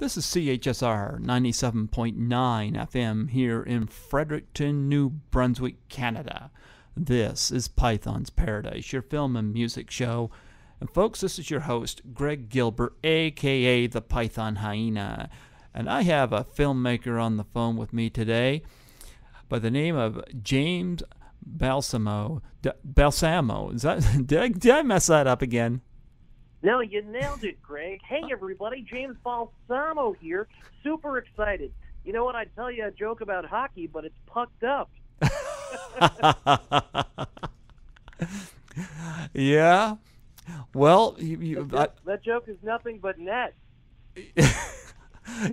This is CHSR 97.9 FM here in Fredericton, New Brunswick, Canada. This is Python's Paradise, your film and music show. And folks, this is your host, Greg Gilbert, a.k.a. the Python Hyena. And I have a filmmaker on the phone with me today by the name of James Balsamo. Balsamo. Is that, did I mess that up again? No, you nailed it, Greg. Hey, everybody, James Balsamo here. Super excited. You know what? I'd tell you a joke about hockey, but it's pucked up. Yeah. Well, that joke is nothing but net.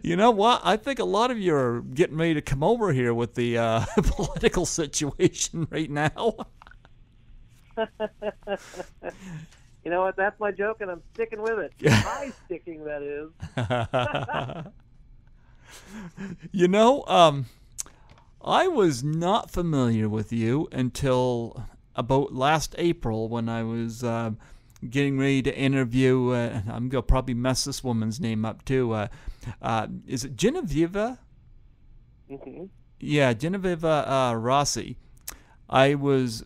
You know what? I think a lot of you are getting ready to come over here with the political situation right now. You know what? That's my joke, and I'm sticking with it. I'm sticking, that is. You know, I was not familiar with you until about last April when I was getting ready to interview. I'm going to probably mess this woman's name up, too. Is it Genevieve? Mm-hmm. Yeah, Genevieve Rossi. I was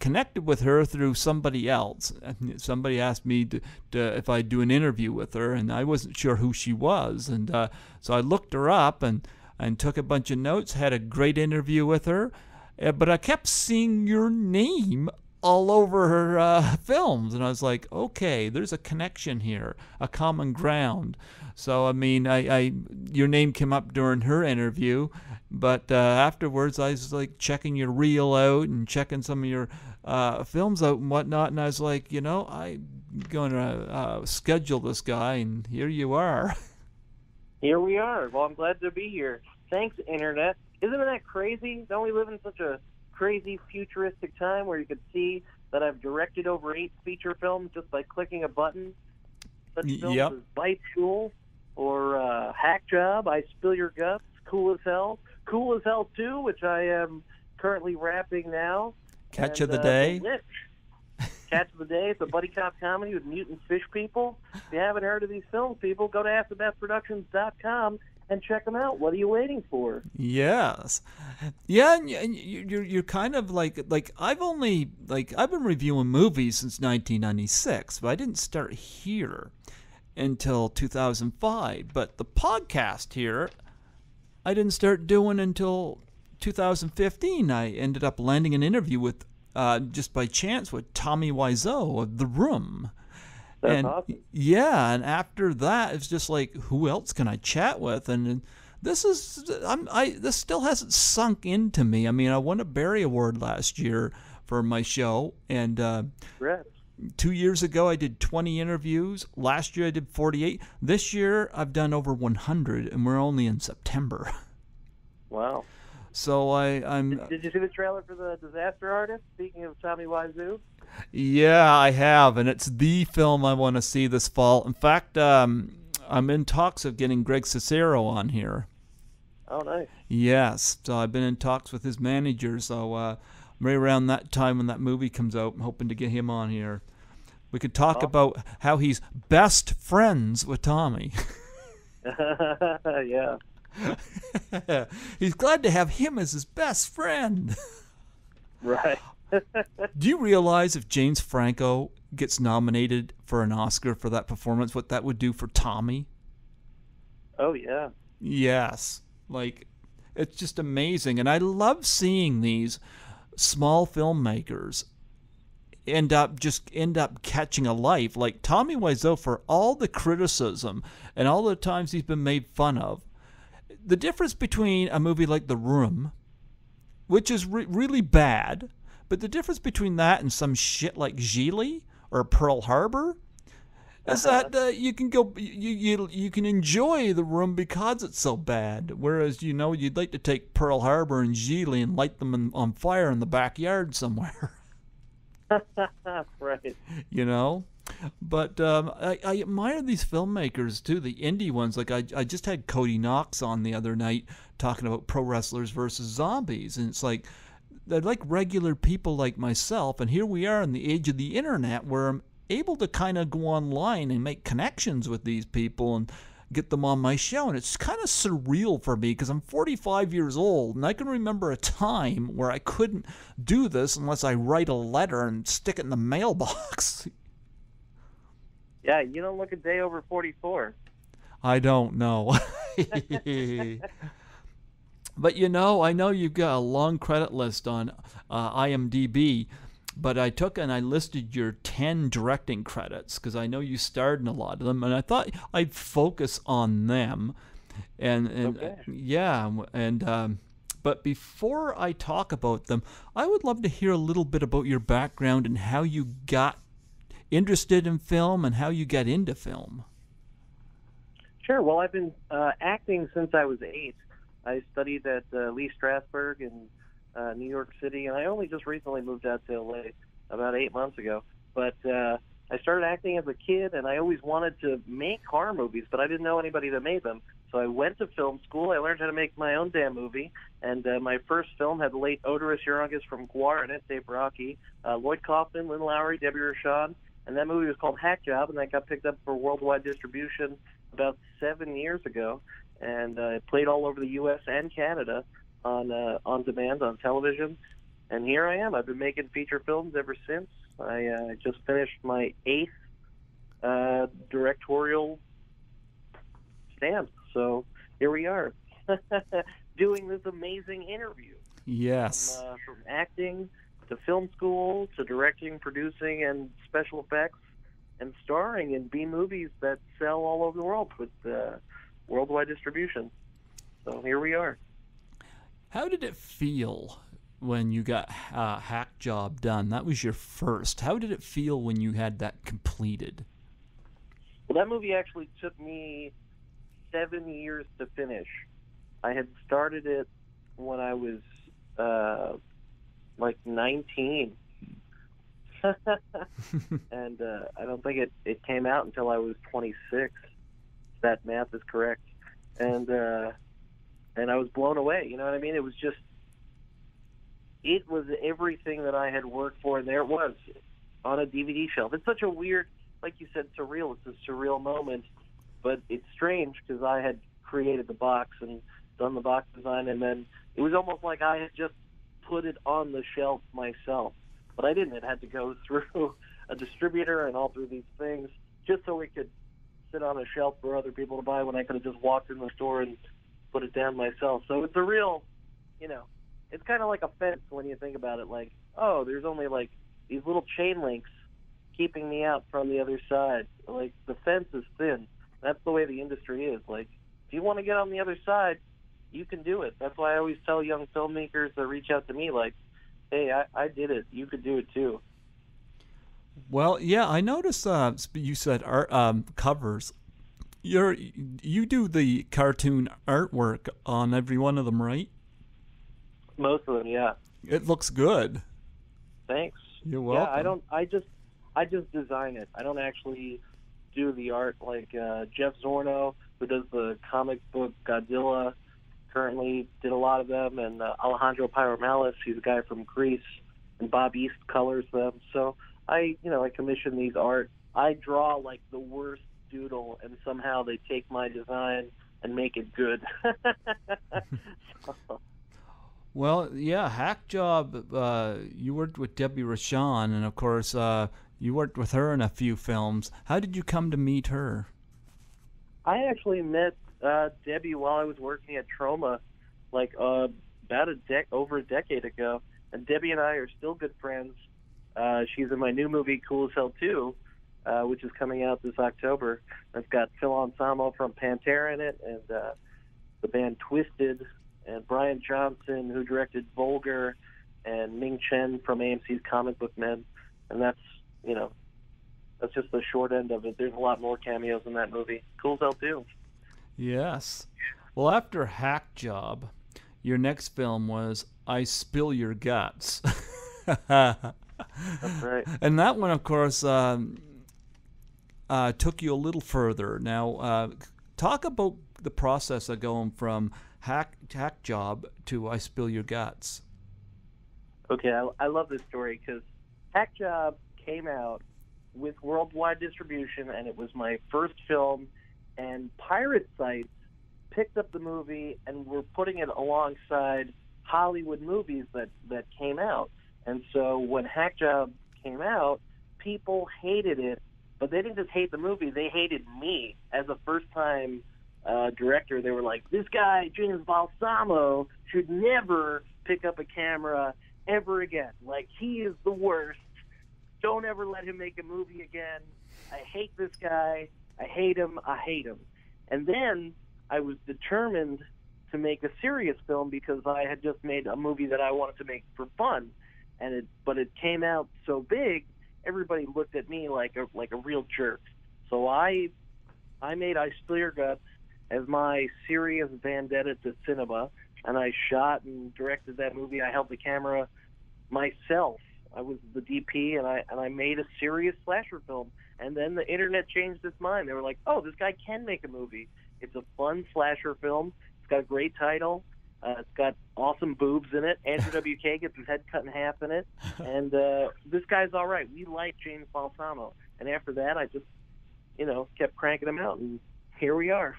connected with her through somebody else. Somebody asked me if I'd do an interview with her, and I wasn't sure who she was. And so I looked her up and took a bunch of notes, had a great interview with her. But I kept seeing your name all over her films, and I was like, okay, there's a connection here, a common ground. So, I mean, your name came up during her interview, but afterwards I was like checking your reel out and checking some of your films out and whatnot, and I was like, you know, I'm going to schedule this guy, and here you are. Here we are. Well, I'm glad to be here. Thanks, Internet. Isn't that crazy? Don't we live in such a crazy futuristic time where you could see that I've directed over 8 feature films just by clicking a button? Such films as Bite School or Hack Job, I Spill Your Guts, Cool as Hell 2, which I am currently wrapping now. Catch of the Day. Litch. Catch of the Day. It's a buddy cop comedy with mutant fish people. If you haven't heard of these films, people, go to AfterBathProductions.com and check them out. What are you waiting for? Yes. Yeah, and you're kind of like I've been reviewing movies since 1996, but I didn't start here until 2005. But the podcast here, I didn't start doing until 2015. I ended up landing an interview with, just by chance, with Tommy Wiseau of The Room. That's awesome. Yeah, and after that, it's just like, who else can I chat with? And this still hasn't sunk into me. I mean, I won a Barry Award last year for my show, and 2 years ago I did 20 interviews. Last year I did 48. This year I've done over 100, and we're only in September. Wow. So I'm. Did you see the trailer for The Disaster Artist? Speaking of Tommy Wiseau. Yeah, I have, and it's the film I want to see this fall. In fact, I'm in talks of getting Greg Cicero on here. Oh, nice. Yes, so I've been in talks with his manager, so right around that time when that movie comes out, I'm hoping to get him on here. We could talk about how he's best friends with Tommy. Yeah. He's glad to have him as his best friend. Right. Do you realize if James Franco gets nominated for an Oscar for that performance, what that would do for Tommy? Oh, yeah. Yes. Like, it's just amazing. And I love seeing these small filmmakers end up catching a life. Like Tommy Wiseau, for all the criticism and all the times he's been made fun of, the difference between a movie like The Room, which is really bad, but the difference between that and some shit like Gigli or Pearl Harbor is that you can go, you can enjoy The Room because it's so bad. Whereas, you know, you'd like to take Pearl Harbor and Gigli and light them on fire in the backyard somewhere. Right. You know? But I admire these filmmakers too, the indie ones. Like I just had Cody Knox on the other night talking about pro wrestlers versus zombies, and it's like they're like regular people like myself, and here we are in the age of the internet where I'm able to kind of go online and make connections with these people and get them on my show. And it's kind of surreal for me because I'm 45 years old, and I can remember a time where I couldn't do this unless I write a letter and stick it in the mailbox. Yeah, you don't look a day over 44. I don't know. But I know you've got a long credit list on IMDb, but I took and I listed your 10 directing credits because I know you starred in a lot of them, and I thought I'd focus on them. And Okay. yeah, but before I talk about them, I would love to hear a little bit about your background and how you got interested in film and how you got into film. Sure. Well, I've been acting since I was 8. I studied at Lee Strasberg in New York City, and I only just recently moved out to LA about 8 months ago. But I started acting as a kid, and I always wanted to make horror movies, but I didn't know anybody that made them. So I went to film school. I learned how to make my own damn movie, and my first film had the late Oderus Urungus from Guar in it, Dave Baraki, Lloyd Kaufman, Lynn Lowry, Debbie Rochon, and that movie was called Hack Job, and that got picked up for worldwide distribution about 7 years ago, and it played all over the U.S. and Canada on demand on television. And here I am. I've been making feature films ever since. I just finished my 8th directorial stamp. So here we are, doing this amazing interview. Yes. From acting to film school to directing, producing, and special effects, and starring in B movies that sell all over the world with worldwide distribution. So here we are. How did it feel when you got Hack Job done? That was your first. How did it feel when you had that completed? Well, that movie actually took me 7 years to finish. I had started it when I was like 19. And I don't think it came out until I was 26. If that math is correct. And I was blown away. You know what I mean? It was everything that I had worked for, and there it was on a DVD shelf. It's such a weird, like you said, surreal. It's a surreal moment, but it's strange because I had created the box and done the box design, and then it was almost like I had just put it on the shelf myself. But I didn't. It had to go through a distributor and all through these things just so it could sit on a shelf for other people to buy when I could have just walked in the store and put it down myself. So it's a real, it's kind of like a fence when you think about it. Like, oh, there's only like these little chain links keeping me out from the other side. Like, the fence is thin. That's the way the industry is. Like, if you want to get on the other side, you can do it. That's why I always tell young filmmakers that reach out to me, like, hey, I did it. You could do it too. Well, yeah, I noticed you said art covers. You do the cartoon artwork on every one of them, right? Most of them, yeah. It looks good. Thanks. You're welcome. Yeah, I just design it. I don't actually do the art like Jeff Zorno, who does the comic book Godzilla, currently did a lot of them, and Alejandro Pyromalis, he's a guy from Greece, and Bob East colors them. So I commission these art. I draw like the worst doodle, and somehow they take my design and make it good. Well, yeah, Hack Job, you worked with Debbie Rochon, and of course you worked with her in a few films. How did you come to meet her? I actually met Debbie while I was working at Troma, like about over a decade ago, and Debbie and I are still good friends. She's in my new movie Cool as Hell 2, which is coming out this October. It's got Phil Balsamo from Pantera in it, and the band Twisted, and Brian Johnson, who directed Vulgar, and Ming Chen from AMC's Comic Book Men. And that's just the short end of it. There's a lot more cameos in that movie. Cool as Hell 2. Yes. Well, after Hack Job, your next film was I Spill Your Guts. That's right. And that one, of course, took you a little further. Now, talk about the process of going from Hack Job to I Spill Your Guts. Okay, I love this story because Hack Job came out with worldwide distribution, and it was my first film, and pirate sites picked up the movie and were putting it alongside Hollywood movies that came out. And so when Hackjob came out, people hated it, but they didn't just hate the movie, they hated me as a first-time director. They were like, this guy, James Balsamo, should never pick up a camera ever again. Like, he is the worst. Don't ever let him make a movie again. I hate this guy. I hate him. I hate him. And then I was determined to make a serious film because I had just made a movie that I wanted to make for fun. But it came out so big, everybody looked at me like a real jerk. So I made I Spill Your Guts as my serious vendetta to cinema, and I shot and directed that movie. I held the camera myself. I was the DP, and I made a serious slasher film. And then the internet changed its mind. They were like, "Oh, this guy can make a movie. It's a fun slasher film. It's got a great title. It's got awesome boobs in it. Andrew WK gets his head cut in half in it. And this guy's all right. We like James Balsamo." And after that, I just, kept cranking him out, and here we are.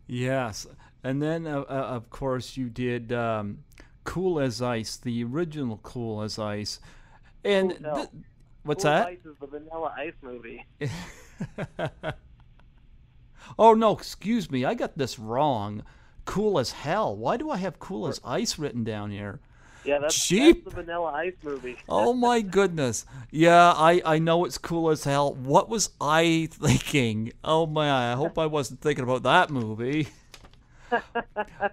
Yes. And then, of course, you did Cool as Ice, the original Cool as Ice. And what's Cool that? Ice is the Vanilla Ice movie. Oh, no, excuse me. I got this wrong. Cool as Hell. Why do I have Cool as Ice written down here? Yeah, that's Cheap. the Vanilla Ice movie. Oh, my goodness. Yeah, I know it's Cool as Hell. What was I thinking? Oh, my, I hope I wasn't thinking about that movie.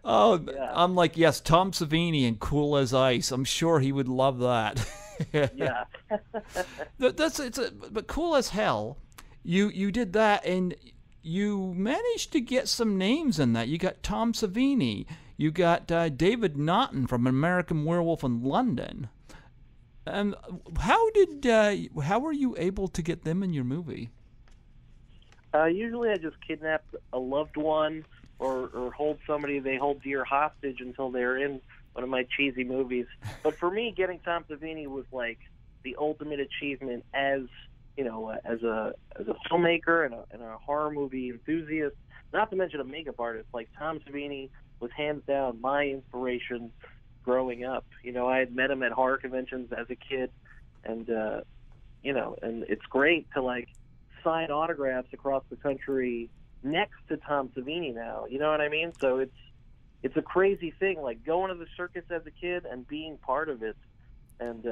Oh, yeah. I'm like, yes, Tom Savini and Cool as Ice. I'm sure he would love that. Yeah. But Cool as Hell, you did that, and you managed to get some names in that. You got Tom Savini. You got David Naughton from American Werewolf in London. And how were you able to get them in your movie? Usually I just kidnap a loved one or hold somebody they hold dear hostage until they're in one of my cheesy movies. But for me, getting Tom Savini was like the ultimate achievement as as a filmmaker and a horror movie enthusiast, not to mention a makeup artist. Like, Tom Savini was hands down my inspiration growing up. I had met him at horror conventions as a kid, and and it's great to sign autographs across the country next to Tom Savini now. You know what I mean? So it's a crazy thing, going to the circus as a kid and being part of it. And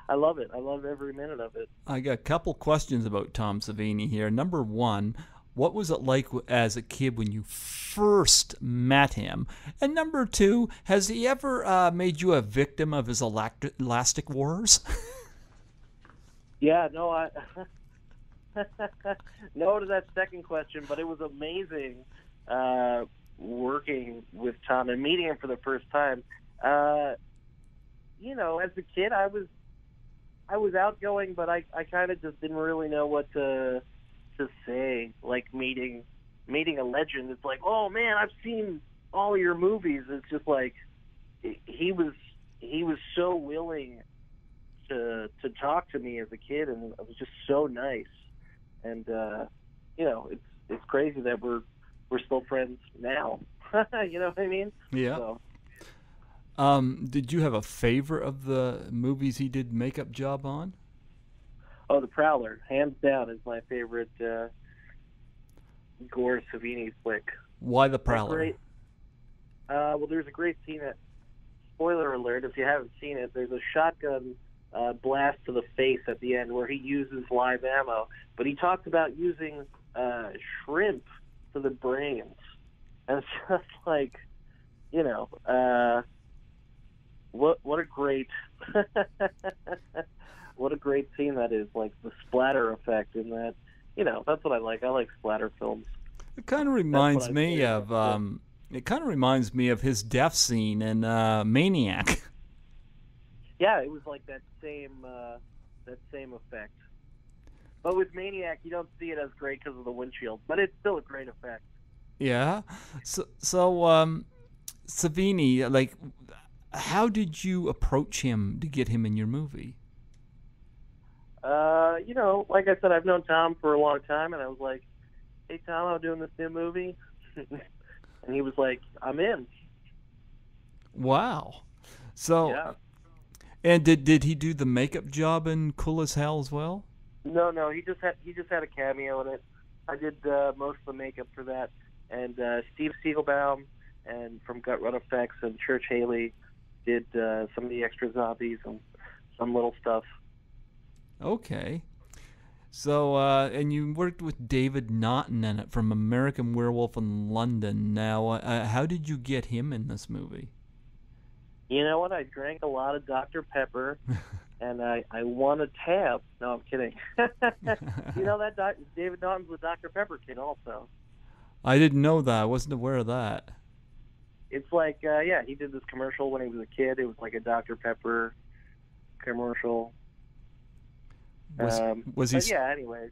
I love it. I love every minute of it. I got a couple questions about Tom Savini here. Number one, what was it like as a kid when you first met him? And number two, has he ever made you a victim of his elastic wars? Yeah, no, no to that second question, but it was amazing working with Tom and meeting him for the first time. As a kid, I was outgoing, but I kind of just didn't really know what to say. Like, meeting a legend, it's like, oh man, I've seen all your movies. It's just like he was so willing to talk to me as a kid, and it was just so nice. And it's crazy that we're still friends now. You know what I mean? Yeah. So. Did you have a favorite of the movies he did makeup job on? Oh, The Prowler, hands down, is my favorite Gore Savini flick. Why The Prowler? Well, there's a great scene. Spoiler alert, if you haven't seen it, there's a shotgun blast to the face at the end where he uses live ammo. But he talks about using shrimp to the brains. And it's just like, what a great what a great scene that is, like the splatter effect in that. That's what I like. I like splatter films. It kind of reminds me of his death scene in Maniac. Yeah, it was like that same effect. But with Maniac, you don't see it as great because of the windshield, but it's still a great effect. Yeah. So Savini, how did you approach him to get him in your movie? Like I said, I've known Tom for a long time, and I was like, "Hey, Tom, I'm doing this new movie," and he was like, "I'm in." Wow. So, Yeah. and did he do the makeup job in Cool as Hell as well? No, he just had a cameo in it. I did most of the makeup for that, and Steve Siegelbaum and from Gut Run Effects and Church Haley did some of the extra zombies and some little stuff. Okay. So, and you worked with David Naughton in it from American Werewolf in London. Now, how did you get him in this movie? You know what? I drank a lot of Dr. Pepper, and I won a tab. No, I'm kidding. David Naughton's the Dr. Pepper kid also. I didn't know that. I wasn't aware of that. It's like, yeah, he did this commercial when he was a kid. It was like a Dr. Pepper commercial. Was he? But yeah, anyway,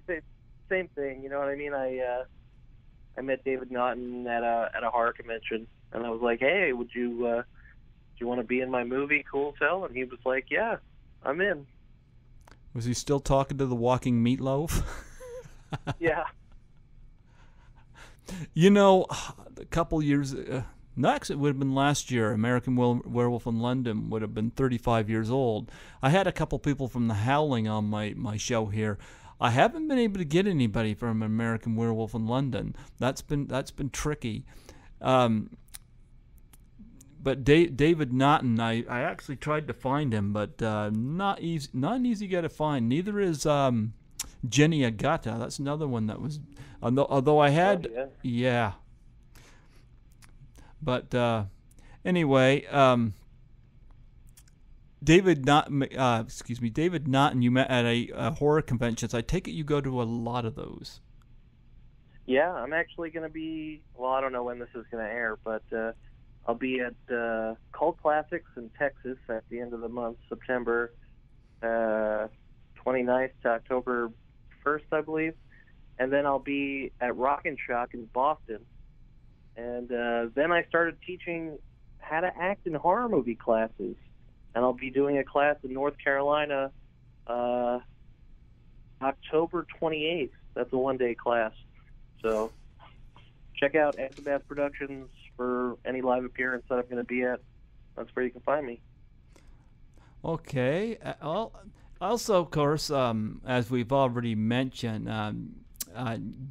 same thing. You know what I mean? I met David Naughton at a horror convention, and I was like, "Hey, would you want to be in my movie, Cool as Hell?" And he was like, "Yeah, I'm in." Was he still talking to the walking meatloaf? Yeah. You know, a couple years. No, actually, it would have been last year. American Werewolf in London would have been 35 years old. I had a couple people from The Howling on my show here. I haven't been able to get anybody from American Werewolf in London. That's been tricky. But David Naughton, I actually tried to find him, but not an easy guy to find. Neither is Jenny Agata. That's another one that was. Although I had, Oh, yeah. yeah. But anyway, David Naughton, you met at a horror convention. So I take it you go to a lot of those. Yeah, I'm actually going to be, well, I don't know when this is going to air, but I'll be at Cult Classics in Texas at the end of the month, September 29th to October 1st, I believe. And then I'll be at Rock and Shock in Boston. And then I started teaching how to act in horror movie classes. And I'll be doing a class in North Carolina October 28th. That's a one-day class. So check out Bass Productions for any live appearance that I'm going to be at. That's where you can find me. Okay. Also, of course, as we've already mentioned,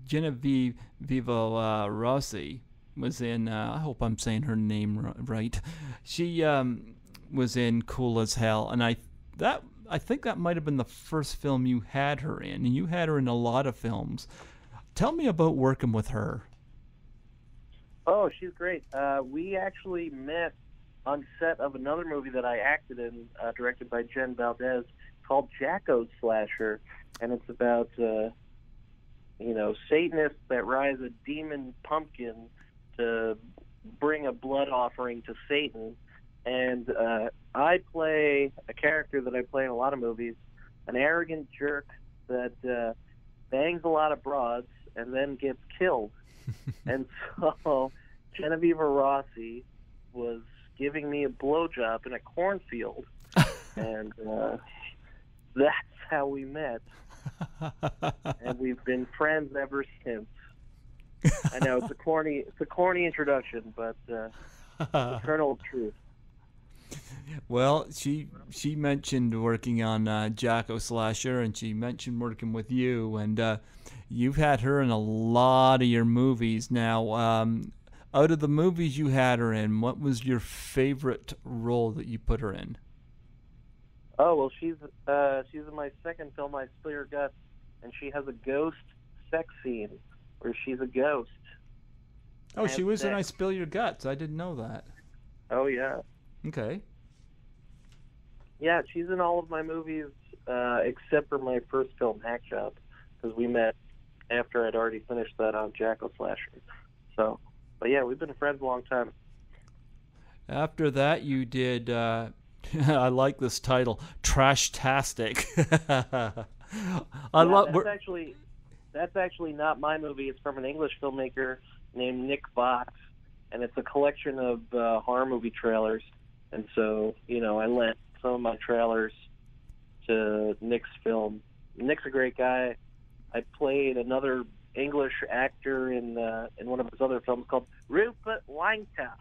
Genevieve Rossi was in. I hope I'm saying her name right. She was in Cool as Hell, and I think that might have been the first film you had her in, and you had her in a lot of films. Tell me about working with her. Oh, she's great. We actually met on set of another movie that I acted in, directed by Jen Valdez, called Jacko Slasher, and it's about Satanists that rise a demon pumpkin to bring a blood offering to Satan. And I play a character that I play in a lot of movies, an arrogant jerk that bangs a lot of broads and then gets killed. And so Genevieve Rossi was giving me a blowjob in a cornfield, and that's how we met. And we've been friends ever since. I know it's a corny introduction, but eternal truth. Well, she mentioned working on Jacko Slasher, and she mentioned working with you, and you've had her in a lot of your movies. Now, out of the movies you had her in, what was your favorite role that you put her in? Oh, well, she's in my second film, I Spill Your Guts, and she has a ghost sex scene where she's a ghost. Oh, she was in I Spill Your Guts. I didn't know that. Oh, yeah. Okay. Yeah, she's in all of my movies except for my first film, Hack Job, because we met after I'd already finished that on Jacko Slasher. So, but yeah, we've been friends a long time. After that, you did. I like this title, Trash-tastic. That's actually not my movie. It's from an English filmmaker named Nick Vox, and it's a collection of horror movie trailers. And so, I lent some of my trailers to Nick's film, Nick's a great guy. I played another English actor in one of his other films called Rupert Wanker.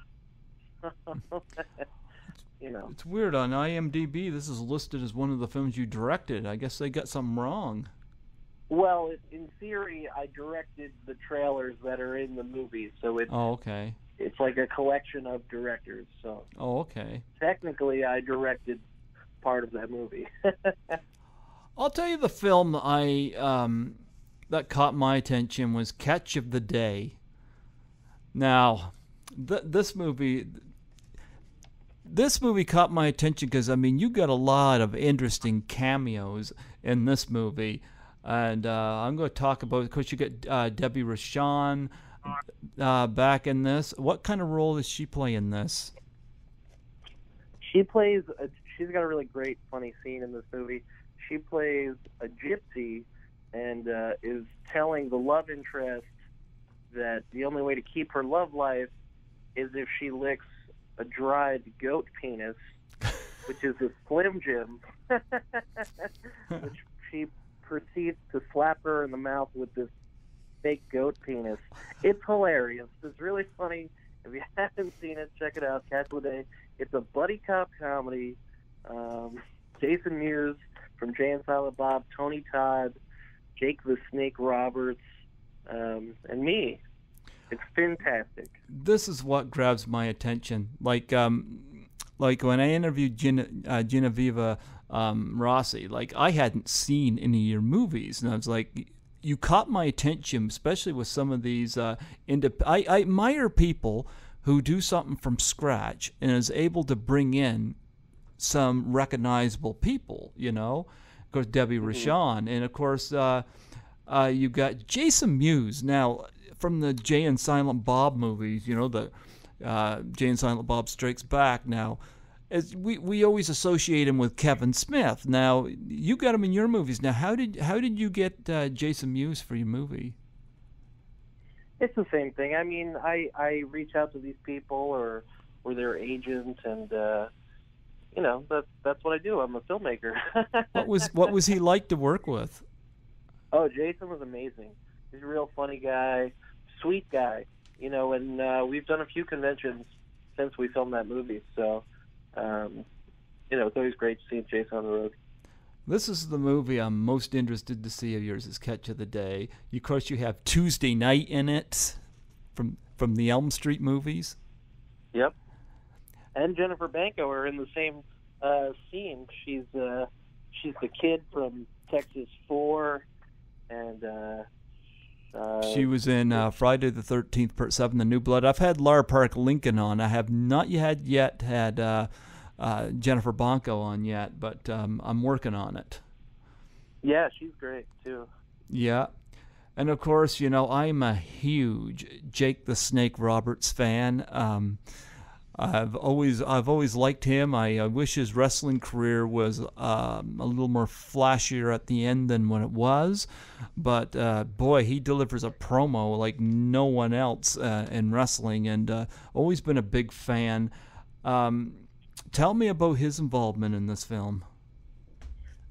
You know, It's weird. On IMDb, this is listed as one of the films you directed. I guess they got something wrong. well, in theory, I directed the trailers that are in the movie, so Oh, okay. it's like a collection of directors. So Oh, okay. technically, I directed part of that movie. I'll tell you the film that caught my attention was Catch of the Day. Now, this movie caught my attention because, I mean, you got a lot of interesting cameos in this movie. And I'm going to talk about, of course, you get Debbie Rochon back in this. What kind of role does she play in this? She's got a really great, funny scene in this movie. She plays a gypsy and is telling the love interest that the only way to keep her love life is if she licks a dried goat penis, which is a Slim Jim, which she proceeds to slap her in the mouth with this fake goat penis. It's hilarious. It's really funny. If you haven't seen it, check it out. Catch the Day. It's a buddy cop comedy. Jason Mewes from Jay and Silent Bob, Tony Todd, Jake the Snake Roberts, and me. It's fantastic. This is what grabs my attention. Like when I interviewed Genevieve Rossi, like I hadn't seen any of your movies, and I was like, you caught my attention, especially with some of these. I admire people who do something from scratch and is able to bring in some recognizable people. You know, of course Debbie Rochon, and of course you got Jason Mewes. Now, from the Jay and Silent Bob movies, you know, the Jay and Silent Bob Strikes Back. Now, as we always associate him with Kevin Smith. Now, you got him in your movies. Now, how did you get Jason Mewes for your movie? It's the same thing. I mean, I reach out to these people or their agents, and you know, that's what I do. I'm a filmmaker. What was he like to work with? Oh, Jason was amazing. He's a real funny guy, sweet guy. You know, and we've done a few conventions since we filmed that movie. So, you know, it's always great to see Jason on the road. This is the movie I'm most interested to see of yours, is Catch of the Day. Of course, you have Tuesday Night in it from the Elm Street movies. Yep. And Jennifer Banco are in the same scene. She's the kid from Texas 4, and she was in Friday the 13th, Part 7, The New Blood. I've had Lara Park Lincoln on. I have not yet had Jennifer Banco on yet, but I'm working on it. Yeah, she's great too. Yeah. And of course, you know, I'm a huge Jake the Snake Roberts fan. I've always liked him. I wish his wrestling career was a little more flashier at the end than when it was, but boy, he delivers a promo like no one else in wrestling, and always been a big fan. Tell me about his involvement in this film.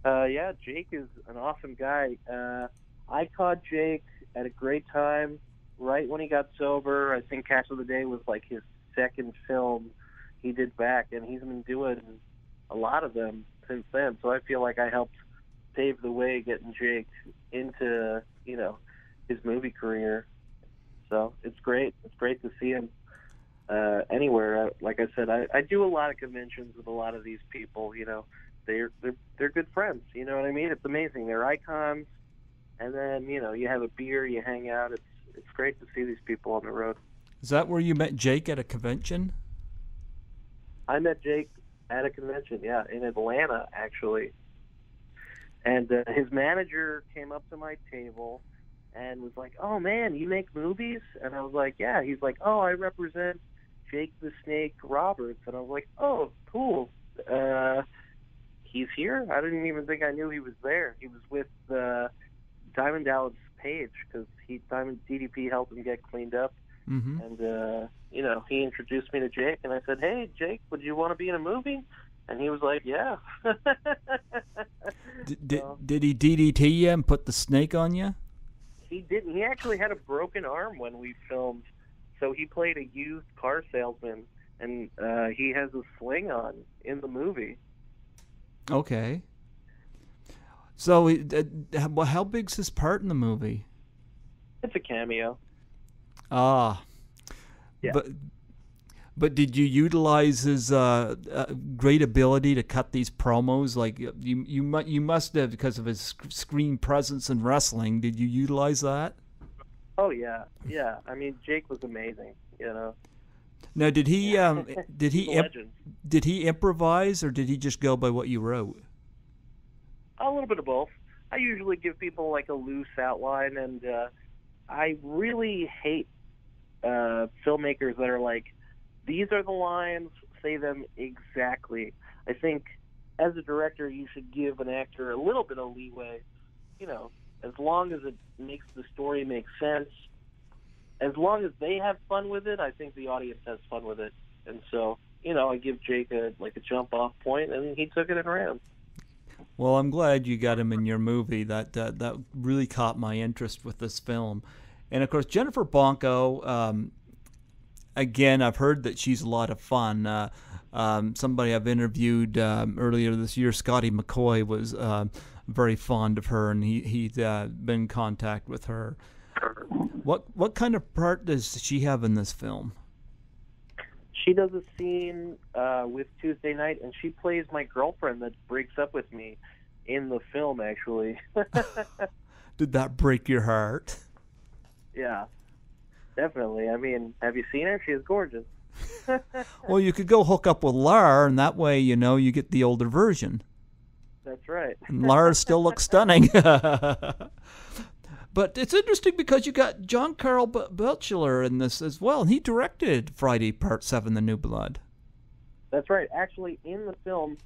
Yeah, Jake is an awesome guy. I caught Jake at a great time, right when he got sober. I think Catch of the Day was like his second film he did back, and he's been doing a lot of them since then. So I feel like I helped pave the way getting Jake into, you know, his movie career. So it's great. It's great to see him anywhere. Like I said, I do a lot of conventions with a lot of these people. You know, they're good friends. You know what I mean? It's amazing. They're icons. And then, you know, you have a beer, you hang out. It's great to see these people on the road. Is that where you met Jake, at a convention? I met Jake at a convention, yeah, in Atlanta, actually. And his manager came up to my table and was like, "Oh, man, you make movies?" And I was like, "Yeah." He's like, "Oh, I represent Jake the Snake Roberts." And I was like, "Oh, cool. He's here?" I didn't even think I knew he was there. He was with Diamond Dallas Page, because Diamond DDP helped him get cleaned up. Mm-hmm. And, you know, he introduced me to Jake, and I said, "Hey, Jake, would you want to be in a movie?" And he was like, yeah. Did he DDT you and put the snake on you? He didn't. He actually had a broken arm when we filmed. So he played a used car salesman, and he has a sling on in the movie. Okay. So how big's his part in the movie? It's a cameo. Ah. Yeah. But did you utilize his great ability to cut these promos? Like you must have, because of his screen presence in wrestling. Did you utilize that? Oh yeah. I mean, Jake was amazing. Now, did he legend. did he improvise, or did he just go by what you wrote? A little bit of both. I usually give people like a loose outline, and I really hate filmmakers that are like, these are the lines, say them exactly. I think as a director, you should give an actor a little bit of leeway, as long as it makes the story make sense. As long as they have fun with it, I think the audience has fun with it. And so, I give Jake a jump off point, and he took it and ran. Well, I'm glad you got him in your movie. That really caught my interest with this film. And of course, Jennifer Bonco, again, I've heard that she's a lot of fun. Somebody I've interviewed earlier this year, Scotty McCoy, was very fond of her, and he's been in contact with her. What kind of part does she have in this film? She does a scene with Tuesday Night, and she plays my girlfriend that breaks up with me in the film, actually. Did that break your heart? Yeah, definitely. I mean, have you seen her? She is gorgeous. Well, you could go hook up with Lar, and that way, you get the older version. That's right. And Lar still looks stunning. But it's interesting because you got John Carl Batchelor in this as well, and he directed Friday Part 7, The New Blood. That's right. Actually, in the film,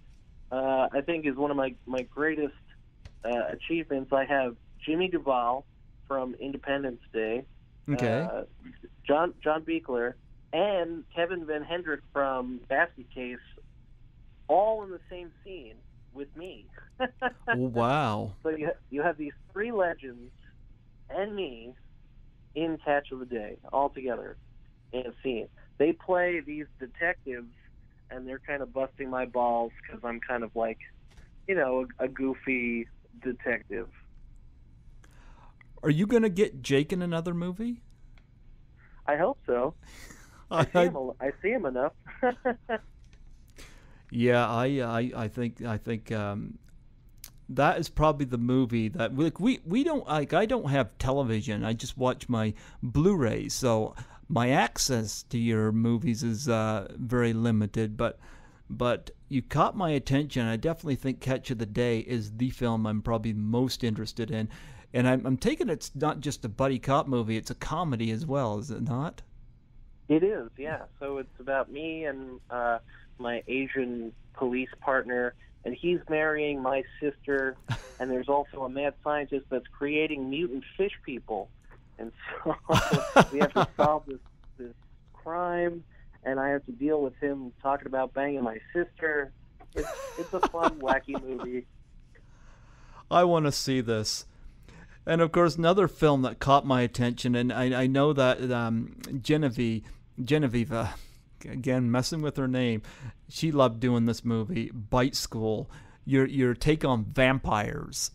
I think is one of my greatest achievements. I have Jimmy Duvall from Independence Day, okay, John Beekler, and Kevin Van Hendrick from Basket Case, all in the same scene with me. Wow. So you have these three legends and me in Catch of the Day, all together in a scene. They play these detectives, and they're kind of busting my balls because I'm kind of like, a goofy detective. Are you going to get Jake in another movie? I hope so. I see him enough. Yeah, I think that is probably the movie that we don't like. I don't have television. I just watch my Blu-rays, so my access to your movies is very limited. But you caught my attention. I definitely think Catch of the Day is the film I'm probably most interested in, and I'm taking it's not just a buddy cop movie. It's a comedy as well, is it not? It is, yeah. So it's about me and my Asian police partner, and he's marrying my sister, and there's also a mad scientist that's creating mutant fish people. And so we have to solve this crime, and I have to deal with him talking about banging my sister. It's a fun, wacky movie. I want to see this. And of course, another film that caught my attention, and I know that Genevieve, again, messing with her name, she loved doing this movie, Bite School, your take on vampires.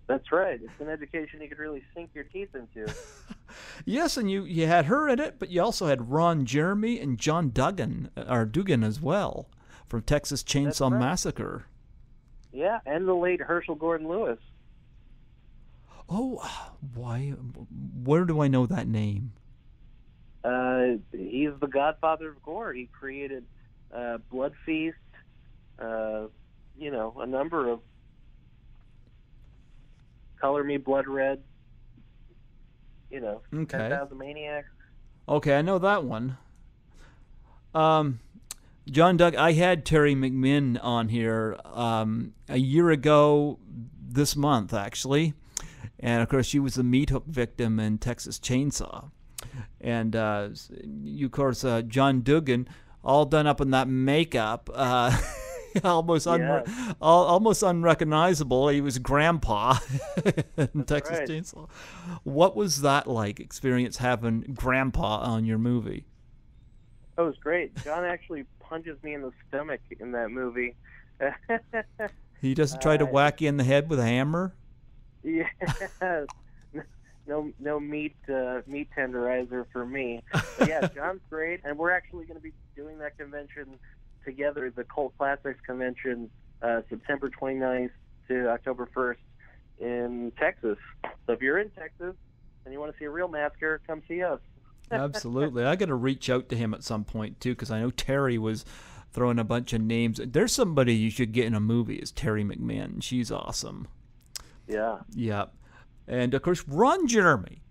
That's right. It's an education you could really sink your teeth into. Yes, and you had her in it, but you also had Ron Jeremy and John Dugan as well, from Texas Chainsaw Massacre. Yeah, and the late Herschel Gordon Lewis. Oh, why? Where do I know that name? He's the godfather of gore. He created Blood Feast, a number of Color Me Blood Red, 10,000 Maniacs. Okay, I know that one. John Doug, I had Terry McMinn on here a year ago this month, actually. And, of course, she was a meat hook victim in Texas Chainsaw. And, of course, John Dugan, all done up in that makeup. Almost Yes. almost unrecognizable. He was Grandpa in Texas right. Chainsaw. What was that like, experience having Grandpa on your movie? That was great. John actually punches me in the stomach in that movie. He doesn't try to whack you in the head with a hammer? Yes. No meat tenderizer for me. But yeah, John's great, and we're actually going to be doing that convention together, the Cult Classics Convention, September 29th to October 1st in Texas. So if you're in Texas and you want to see a real massacre, come see us. Absolutely. I got to reach out to him at some point, too, because I know Terry was throwing a bunch of names. There's somebody you should get in a movie, is Terry McMahon. She's awesome. Yeah. Yeah. And, of course, Ron Jeremy,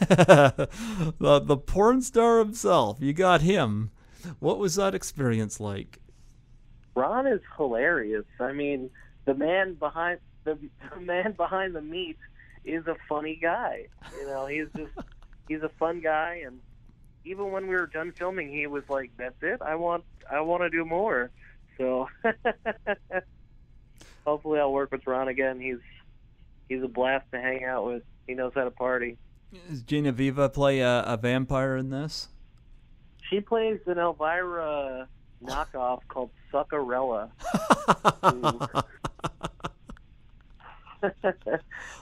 the porn star himself. You got him. What was that experience like? Ron is hilarious. I mean, the man behind the meat is a funny guy. You know, he's a fun guy, and even when we were done filming, he was like, "That's it. I want to do more." So hopefully, I'll work with Ron again. He's a blast to hang out with. He knows how to party. Does Genevieve play a vampire in this? She plays an Elvira knockoff called Succarella,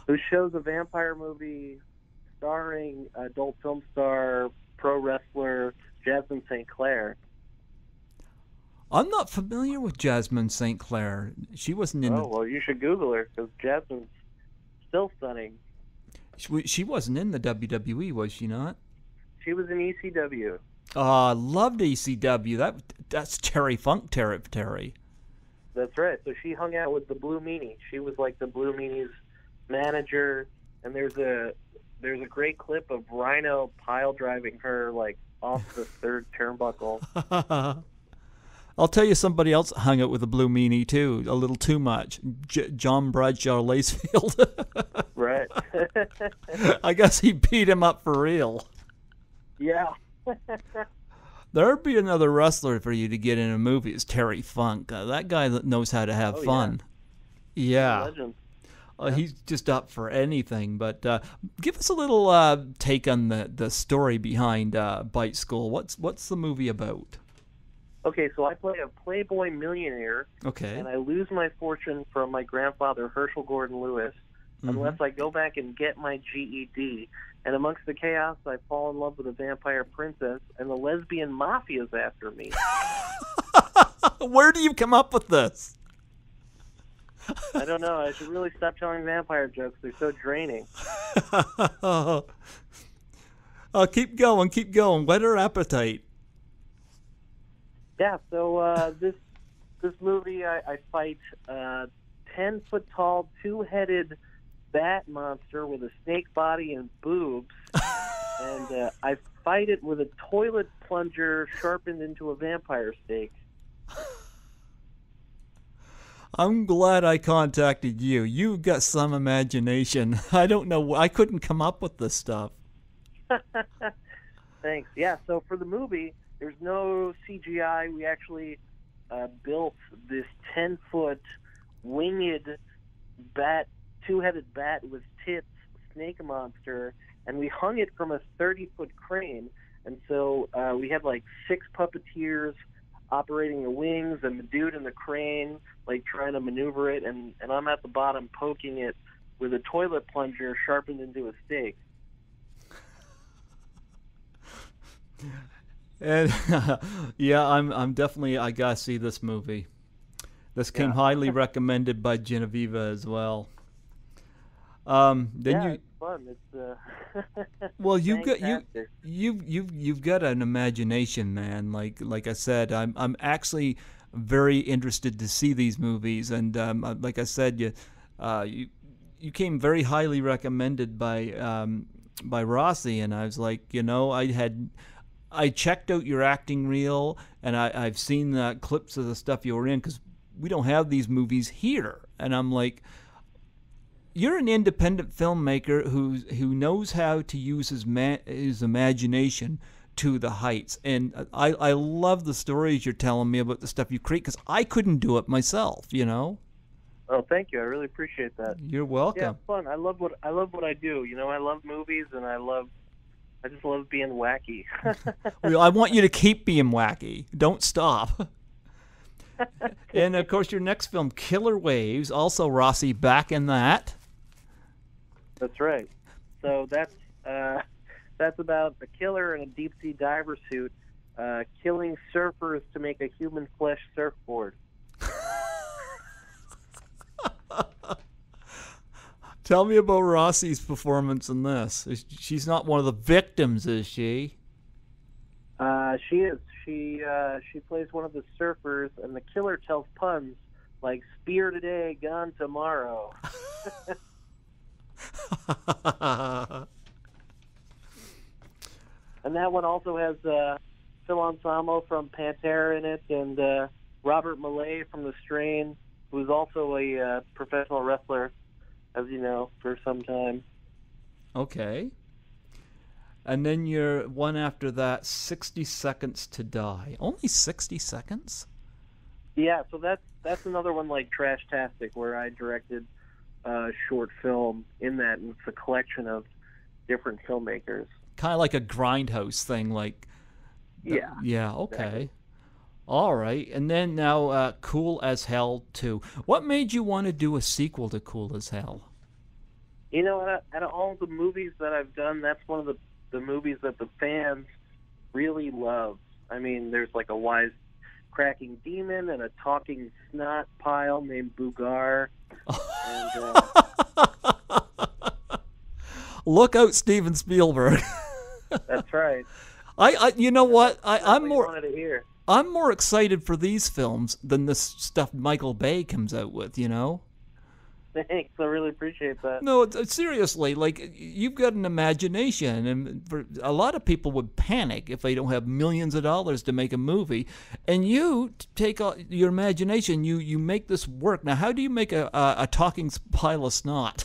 who shows a vampire movie starring adult film star, pro wrestler Jasmine St. Clair. I'm not familiar with Jasmine St. Clair. She wasn't in well, you should Google her, because Jasmine's still stunning. She wasn't in the WWE, was she not? She was in ECW. I loved ECW. That's Terry Funk territory. That's right. So she hung out with the Blue Meanie. She was like the Blue Meanie's manager, and there's a great clip of Rhino pile driving her like off the third turnbuckle. I'll tell you, somebody else hung out with the Blue Meanie too, a little too much. John Bradshaw Lacefield. Right. I guess he beat him up for real. Yeah. There'd be another wrestler for you to get in a movie. Is Terry Funk. That guy that knows how to have fun. Yeah. Legend. He's just up for anything. But give us a little take on the story behind Bite School. What's the movie about? Okay, so I play a playboy millionaire, Okay. and I lose my fortune from my grandfather, Herschel Gordon Lewis, unless I go back and get my GED. And amongst the chaos, I fall in love with a vampire princess, and the lesbian mafia's after me. Where do you come up with this? I don't know. I should really stop telling vampire jokes. They're so draining. Keep going. Whet her appetite. Yeah, so this movie, I fight a 10-foot-tall, two-headed bat monster with a snake body and boobs, and I fight it with a toilet plunger sharpened into a vampire steak. I'm glad I contacted you. You've got some imagination. I don't know. I couldn't come up with this stuff. Thanks. Yeah, so for the movie, there's no CGI. We actually built this 10-foot winged bat, two-headed bat with tits, snake monster, and we hung it from a 30-foot crane. And so we had like 6 puppeteers operating the wings, and the dude in the crane like trying to maneuver it, and I'm at the bottom poking it with a toilet plunger sharpened into a steak. And yeah, I'm definitely, I gotta see this movie. This came highly recommended by Genevieve as well. It's fun. It's well, you've got an imagination, man. Like I said, I'm actually very interested to see these movies, and like I said, you came very highly recommended by Rossi, and I was like, I checked out your acting reel, and I've seen clips of the stuff you were in, because we don't have these movies here, and I'm like, you're an independent filmmaker who knows how to use his imagination to the heights. And I love the stories you're telling me about the stuff you create, because I couldn't do it myself, you know? Oh, thank you. I really appreciate that. You're welcome. Yeah, it's fun. I love what I do. You know, I love movies, and I just love being wacky. Well, I want you to keep being wacky. Don't stop. And of course, your next film, Killer Waves, also Rossi back in that. That's right. So that's about a killer in a deep sea diver suit killing surfers to make a human flesh surfboard. Tell me about Rossi's performance in this. She's not one of the victims, is she? She is. She plays one of the surfers, and the killer tells puns like "spear today, gone tomorrow." And that one also has Phil Balsamo from Pantera in it, and Robert Millay from The Strain, who's also a professional wrestler, as you know, for some time. Okay. And then your one after that, 60 Seconds to Die. Only 60 seconds? Yeah, so that's another one like Trash-tastic, where I directed a short film in that, and it's a collection of different filmmakers. Kind of like a Grindhouse thing, like... Yeah. Yeah, okay. Exactly. All right. And then now Cool as Hell 2. What made you want to do a sequel to Cool as Hell? You know, out of all the movies that I've done, that's one of the movies that the fans really love. I mean, there's like a wise-cracking demon and a talking snot pile named Bugar. And, Look out, Steven Spielberg. that's right. You know what? I'm more excited for these films than the stuff Michael Bay comes out with, you know? Thanks. I really appreciate that. No, seriously, like, you've got an imagination, and a lot of people would panic if they don't have millions of dollars to make a movie. And you take your imagination, you make this work. Now, how do you make a talking pile of snot?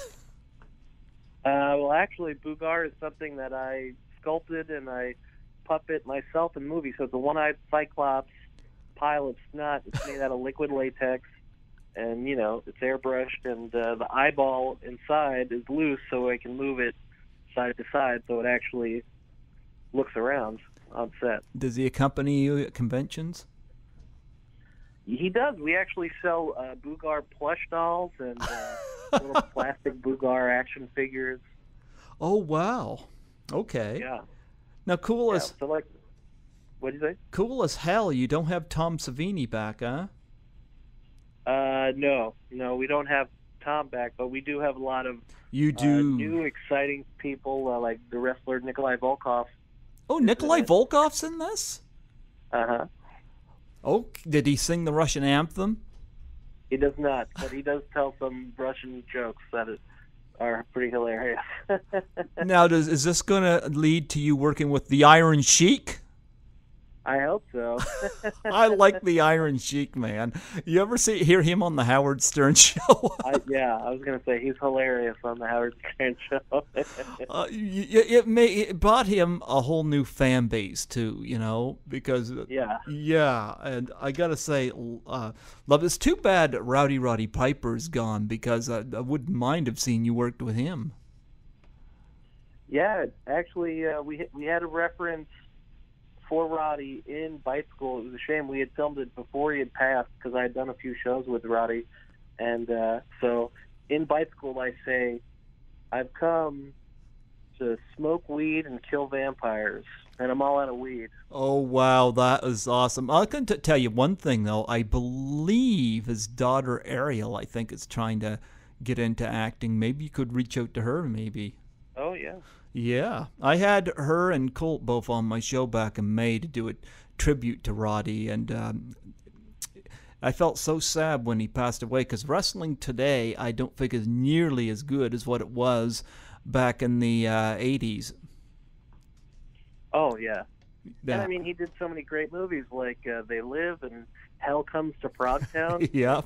Well, actually, Bugar is something that I sculpted and I puppet myself in movies. So it's a one-eyed cyclops pile of snot. It's made out of liquid latex. And, you know, it's airbrushed, and the eyeball inside is loose, so I can move it side to side so it actually looks around on set. Does he accompany you at conventions? He does. We actually sell Bugar plush dolls and little plastic Bugar action figures. Oh, wow. Okay. Yeah. Now, Cool as... So, like, what'd you say? Cool as Hell, you don't have Tom Savini back, huh? No, we don't have Tom back, but we do have a lot of new, exciting people, like the wrestler Nikolai Volkov. Oh, Nikolai Volkov's in this? Uh-huh. Oh, did he sing the Russian anthem? He does not, but he does tell some Russian jokes that are pretty hilarious. Now, is this going to lead to you working with the Iron Sheik? I hope so. I like the Iron Sheik, man. You ever hear him on the Howard Stern show? I was going to say he's hilarious on the Howard Stern show. It brought him a whole new fan base too, you know, because yeah, and I gotta say, love. It's too bad Rowdy Piper's gone, because I wouldn't mind have seen you worked with him. Yeah, actually, we had a reference for Roddy in Bite School. It was a shame we had filmed it before he had passed, because I had done a few shows with Roddy. And so in Bite School I say, I've come to smoke weed and kill vampires, and I'm all out of weed. Oh, wow, that is awesome. I can tell you one thing, though. I believe his daughter Ariel, I think, is trying to get into acting. Maybe you could reach out to her, maybe. Oh, yeah. Yeah, I had her and Colt both on my show back in May to do a tribute to Roddy, and I felt so sad when he passed away, because wrestling today I don't think is nearly as good as what it was back in the 80s. Oh, yeah. And I mean, he did so many great movies like They Live and Hell Comes to Frogtown. Yep.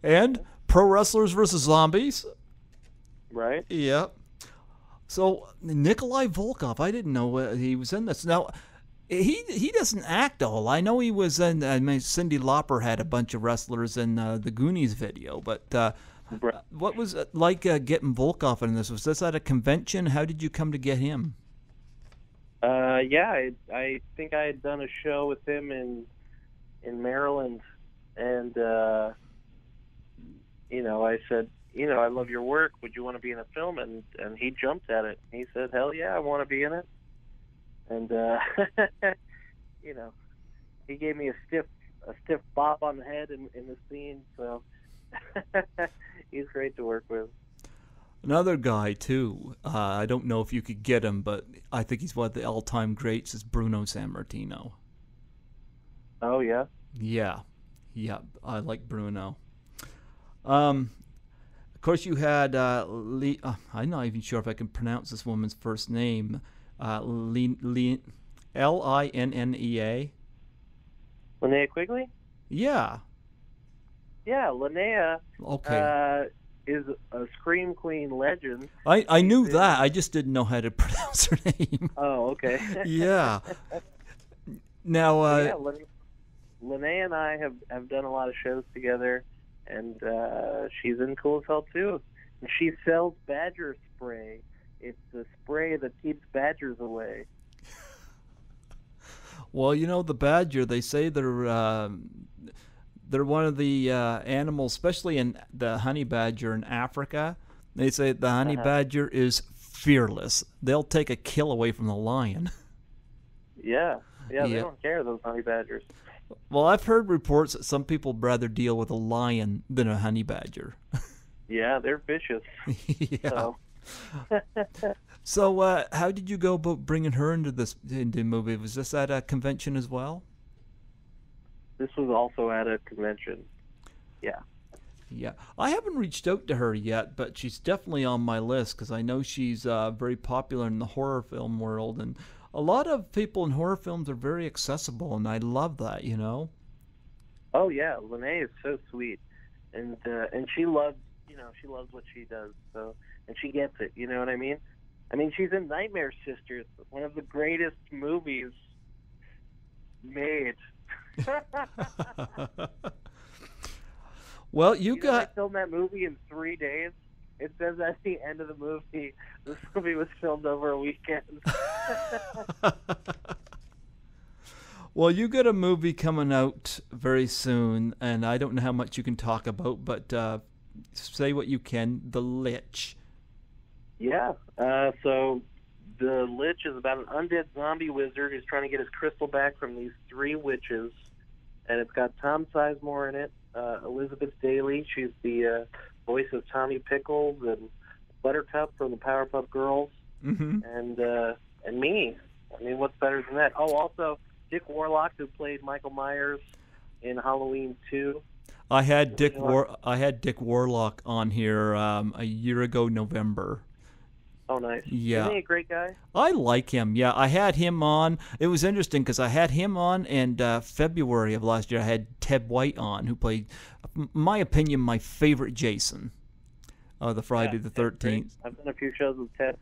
And Pro Wrestlers vs. Zombies. Right. Yep. So Nikolai Volkov, I didn't know he was in this. Now, he doesn't act all. I know he was in. I mean, Cyndi Lauper had a bunch of wrestlers in the Goonies video, but what was it like getting Volkov in this? Was this at a convention? How did you come to get him? Yeah, I think I had done a show with him in Maryland, and I said, I love your work. Would you want to be in a film? And he jumped at it. He said, hell yeah, I want to be in it. And he gave me a stiff bop on the head in the scene. So he's great to work with. Another guy too. I don't know if you could get him, but I think he's one of the all-time greats. Is Bruno Sammartino. Oh yeah. Yeah, I like Bruno. Of course, you had I'm not even sure if I can pronounce this woman's first name. Linnea. Linnea Quigley? Yeah. Yeah, Linnea is a Scream Queen legend. I knew that. I just didn't know how to pronounce her name. Oh, okay. Yeah. Now, Linnea and I have done a lot of shows together, and she's in Cool as Hell too. And she sells badger spray. It's the spray that keeps badgers away. Well, the badger, they say they're one of the animals, especially in the honey badger in Africa. They say the honey badger is fearless. They'll take a kill away from the lion. Yeah, they don't care, those honey badgers. Well, I've heard reports that some people would rather deal with a lion than a honey badger. Yeah, they're vicious. Yeah. So how did you go about bringing her into the movie? Was this at a convention as well? This was also at a convention. Yeah. Yeah. I haven't reached out to her yet, but she's definitely on my list because I know she's very popular in the horror film world, and a lot of people in horror films are very accessible, and I love that, Oh yeah, Linnea is so sweet, and she loves what she does. So, and she gets it. You know what I mean? I mean, she's in Nightmare Sisters, one of the greatest movies made. Well, I filmed that movie in 3 days. It says at the end of the movie, this movie was filmed over a weekend. Well, you got a movie coming out very soon, and I don't know how much you can talk about, but say what you can. The Litch. Yeah. So the Litch is about an undead zombie wizard who's trying to get his crystal back from these 3 witches, and it's got Tom Sizemore in it, Elizabeth Daly. She's the voice of Tommy Pickles and Buttercup from the Powerpuff Girls, and me. I mean, what's better than that? Oh, also Dick Warlock, who played Michael Myers in Halloween 2. I had Dick Warlock on here a year ago, November. Oh, nice. Yeah. Isn't he a great guy? I like him. Yeah, I had him on. It was interesting because I had him on, and February of last year I had Ted White on, who played, in my opinion, my favorite Jason, the Friday the 13th. I've done a few shows with Ted.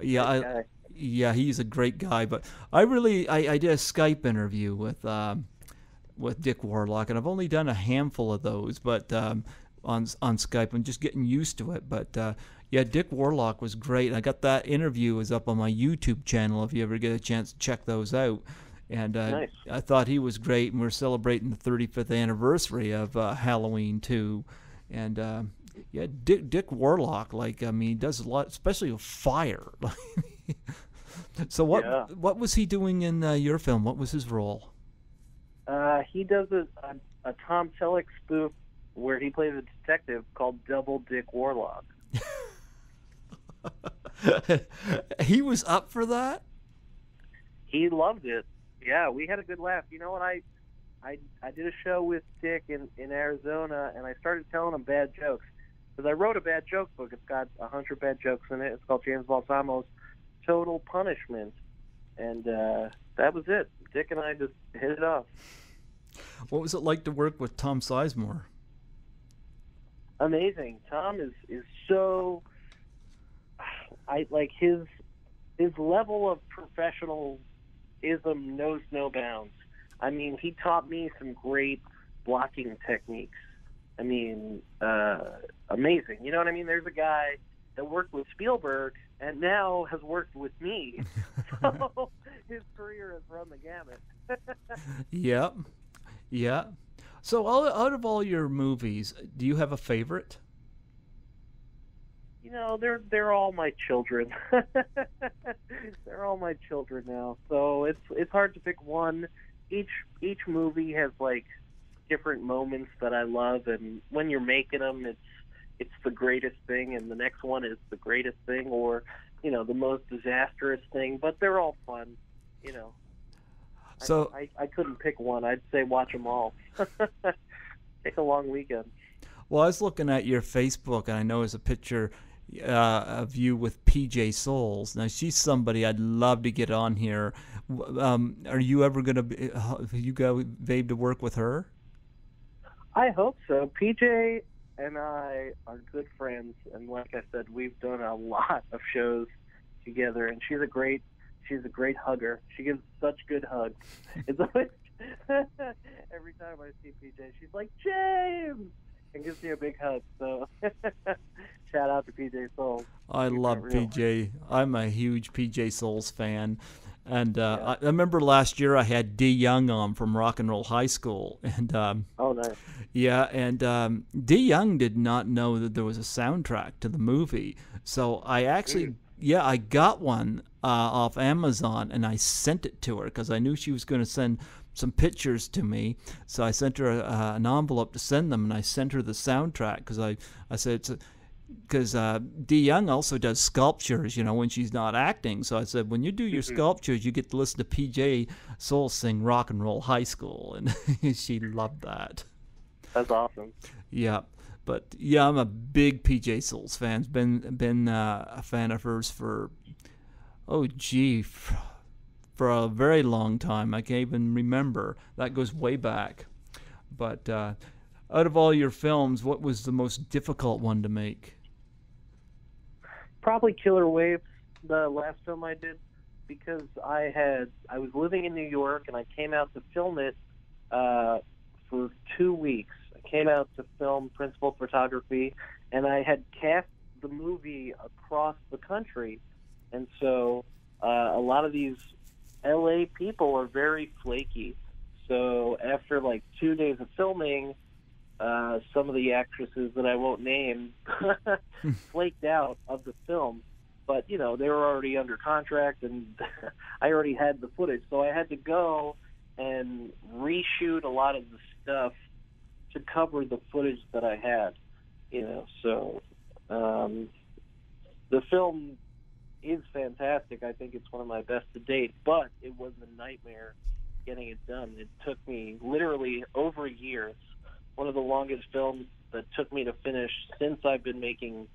Yeah, he's a great guy. But I did a Skype interview with Dick Warlock, and I've only done a handful of those, but on Skype. I'm just getting used to it, but. Yeah, Dick Warlock was great. I got that interview is up on my YouTube channel if you ever get a chance to check those out. And nice. I thought he was great, and we're celebrating the 35th anniversary of Halloween too. And Dick Warlock, he does a lot, especially with fire. So what was he doing in your film? What was his role? He does a Tom Selleck spoof where he plays a detective called Double Dick Warlock. He was up for that? He loved it. Yeah, we had a good laugh. You know what? I did a show with Dick in Arizona, and I started telling him bad jokes. Because I wrote a bad joke book. It's got 100 bad jokes in it. It's called James Balsamo's Total Punishment. And that was it. Dick and I just hit it off. What was it like to work with Tom Sizemore? Amazing. Tom is so... I like his level of professionalism knows no bounds. I mean, he taught me some great blocking techniques. I mean, amazing. You know what I mean? There's a guy that worked with Spielberg and now has worked with me. So his career has run the gamut. Yep. Yeah. So out of all your movies, do you have a favorite? You know, they're all my children. They're all my children now. So it's hard to pick one. Each movie has like different moments that I love, and when you're making them, it's the greatest thing, and the next one is the greatest thing, or you know, the most disastrous thing. But they're all fun. You know. So I couldn't pick one. I'd say watch them all. Take a long weekend. well, I was looking at your Facebook, and I know there's a picture of you with PJ Souls. Now, she's somebody I'd love to get on here. Are you ever going to, you go, babe, to work with her? I hope so. PJ and I are good friends, and like I said, we've done a lot of shows together, and she's a great hugger. She gives such good hugs. It's always, every time I see PJ, she's like, James! And gives me a big hug. So shout out to PJ Souls. I love PJ. I'm a huge PJ Souls fan. And I remember last year I had D. Young on from Rock and Roll High School. And oh, nice. Yeah, and D. Young did not know that there was a soundtrack to the movie. So I actually, I got one off Amazon, and I sent it to her because I knew she was going to send some pictures to me. So I sent her an envelope to send them, and I sent her the soundtrack because I said, because D. Young also does sculptures, you know, when she's not acting. So I said, when you do your sculptures, you get to listen to PJ Souls sing Rock and Roll High School, and she loved that. That's awesome. Yeah. But yeah, I'm a big PJ Souls fan. Been a fan of hers for for a very long time. I can't even remember. That goes way back. But out of all your films, what was the most difficult one to make? Probably Killer Waves, the last film I did, because I was living in New York and I came out to film it for 2 weeks. I came out to film principal photography, and I had cast the movie across the country, and so a lot of these LA people are very flaky. So after like 2 days of filming, some of the actresses that I won't name flaked out of the film. But, you know, they were already under contract, and I already had the footage. So I had to go and reshoot a lot of the stuff to cover the footage that I had, you know. So the film is fantastic. I think it's one of my best to date, but it was a nightmare getting it done. It took me literally over a year. It's one of the longest films that took me to finish since I've been making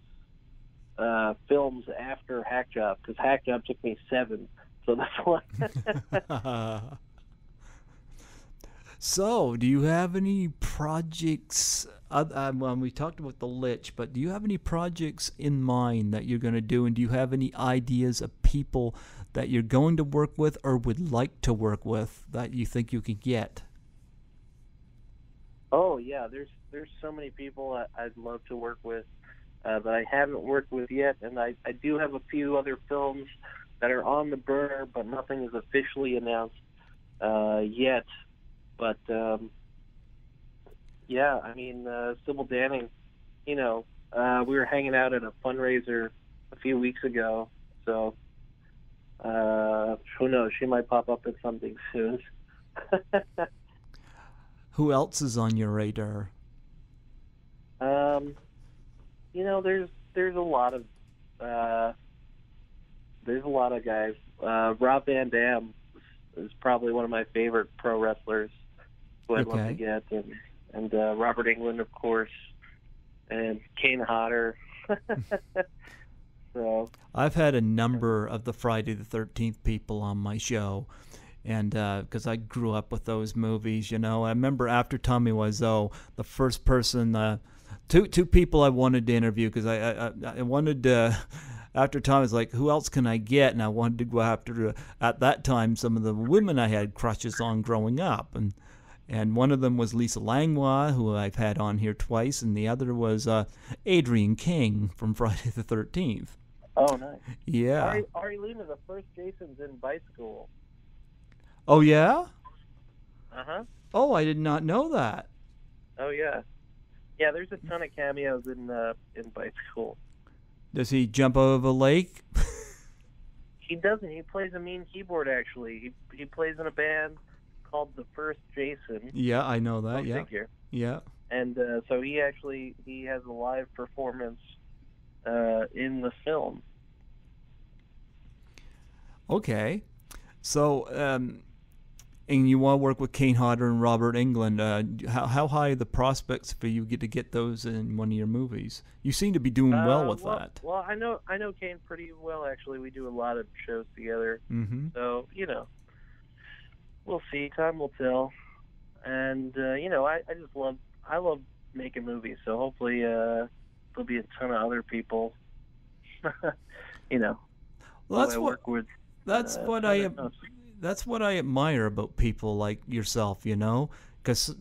films after Hack Job, because Hack Job took me 7. So that's why. So, do you have any projects? We talked about the Litch, but do you have any projects in mind that you're going to do? And do you have any ideas of people that you're going to work with or would like to work with that you think you can get? Oh yeah, there's so many people I'd love to work with that I haven't worked with yet, and I do have a few other films that are on the burner, but nothing is officially announced yet. But yeah, I mean, Sybil Danning, you know, we were hanging out at a fundraiser a few weeks ago, so who knows? She might pop up at something soon. Who else is on your radar? You know, there's a lot of guys. Rob Van Dam is probably one of my favorite pro wrestlers who I'd love to get, and Robert Englund, of course, and Kane Hodder. So I've had a number of the Friday the 13th people on my show, and because I grew up with those movies, you know. I remember after Tommy Wiseau, the first person, two people I wanted to interview, because I wanted after time, it's like, who else can I get? And I wanted to go after, at that time, some of the women I had crushes on growing up. And one of them was Lisa Langlois, who I've had on here twice, and the other was Adrienne King from Friday the 13th. Oh, nice. Yeah. Ari Luna, the first Jason's in Bicycle. Oh, yeah? Uh-huh. Oh, I did not know that. Oh, yeah. Yeah, there's a ton of cameos in Bicycle. Does he jump over a lake? He doesn't. He plays a mean keyboard, actually. He plays in a band called The First Jason. Yeah, I know that, yeah. Figure. Yeah. And so he has a live performance in the film. Okay. So, and you want to work with Kane Hodder and Robert Englund. How high are the prospects for you to get those in one of your movies? You seem to be doing well with that. Well, I know Kane pretty well, actually. We do a lot of shows together. Mm-hmm. So, we'll see. Time will tell. And, I love making movies. So hopefully there'll be a ton of other people, Well, that's what I admire about people like yourself, because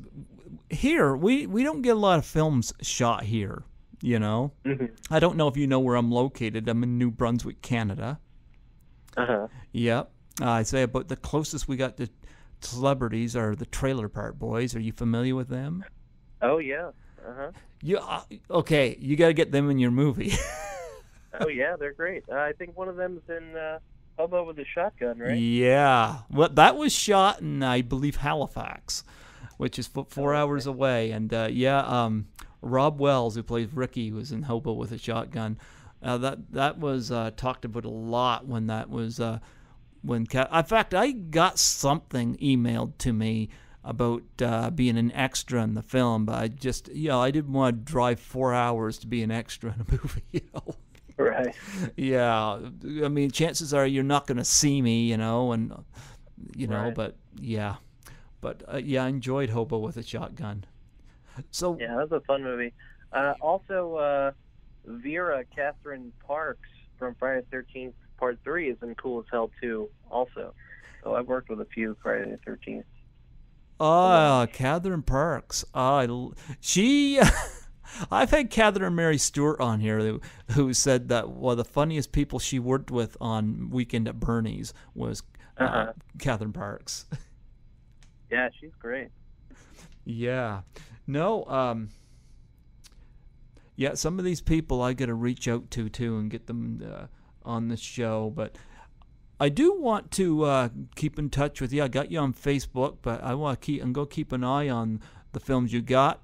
here we don't get a lot of films shot here, Mm-hmm. I don't know if you know where I'm located. I'm in New Brunswick, Canada. Uh-huh. Yep. I'd say about the closest we got to celebrities are the Trailer Park Boys. Are you familiar with them? Oh, yeah. Uh-huh. Okay, you got to get them in your movie. Oh, yeah, they're great. I think one of them's in Hobo with a Shotgun, right? Yeah. Well, that was shot in, I believe, Halifax, which is 4 hours away. And, Rob Wells, who plays Ricky, was in Hobo with a Shotgun. That was talked about a lot when that was... in fact, I got something emailed to me about being an extra in the film, but I just, I didn't want to drive 4 hours to be an extra in a movie, Right. Yeah, I mean, chances are you're not going to see me, and Right. but yeah, I enjoyed Hobo with a Shotgun. So yeah, that was a fun movie. Also, Vera Catherine Parks from Friday the 13th Part 3 is in Cool as Hell too. Also, so I've worked with a few Friday the 13th. Catherine Parks. She. I've had Catherine and Mary Stewart on here who said that one of the funniest people she worked with on Weekend at Bernie's was Catherine Parks. Yeah, she's great. Yeah. No, yeah, some of these people I got to reach out to too and get them on the show, but I do want to keep in touch with you. I got you on Facebook, but I want to keep an eye on the films you got.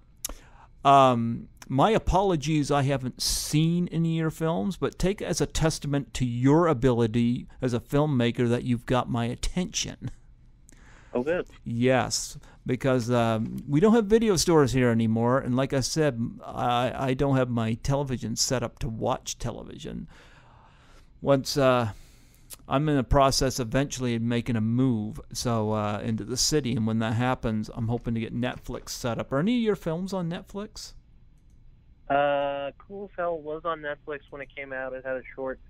My apologies, I haven't seen any of your films, but take it as a testament to your ability as a filmmaker that you've got my attention. Oh, good. Yes, because we don't have video stores here anymore, and like I said, I don't have my television set up to watch television. Once I'm in the process eventually of making a move into the city, and when that happens, I'm hoping to get Netflix set up. Are any of your films on Netflix? Cool as Hell was on Netflix when it came out. It had a short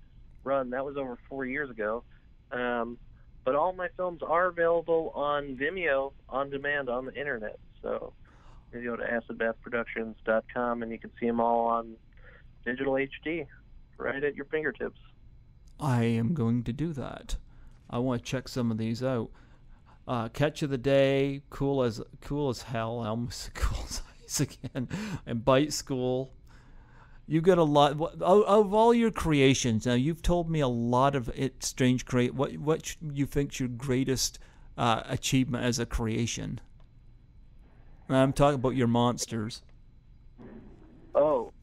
run. That was over 4 years ago. But all my films are available on Vimeo on demand on the internet. So you go to acidbathproductions.com and you can see them all on digital HD right at your fingertips. I am going to do that. I want to check some of these out. Catch of the Day, Cool as Hell, I almost said Cool as Ice again, and Bite School. You've got a lot of all your creations. Now you've told me a lot of it. Strange create. What you think's your greatest achievement as a creation? And I'm talking about your monsters. Oh,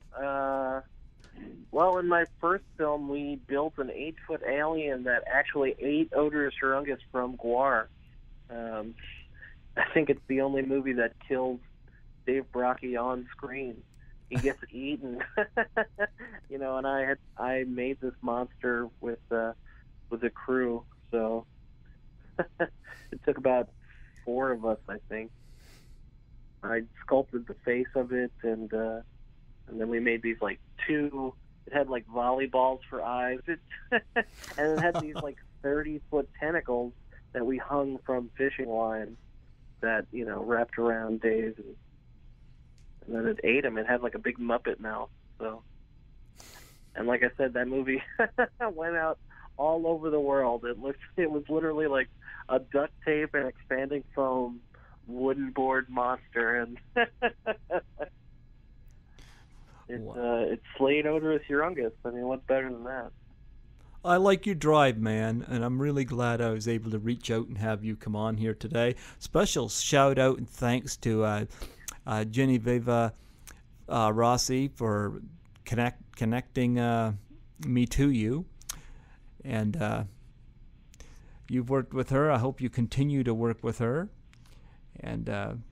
well, in my first film, we built an 8-foot alien that actually ate Odorous Horungus from Guar. I think it's the only movie that kills Dave Brockie on screen. He gets eaten, and I made this monster with a crew. So it took about 4 of us, I think. I sculpted the face of it, and then we made these like 2 It had like volleyballs for eyes. And it had these like 30-foot tentacles that we hung from fishing line that, you know, wrapped around Dave, and then it ate him. It had like a big Muppet mouth. So, and like I said, that movie went out all over the world. It was literally like a duct tape and expanding foam wooden board monster, and it slayed Odorous Urungus. I mean, what's better than that? I like your drive, man, and I'm really glad I was able to reach out and have you come on here today. Special shout out and thanks to Genevieve Rossi for connecting me to you. And you've worked with her. I hope you continue to work with her. And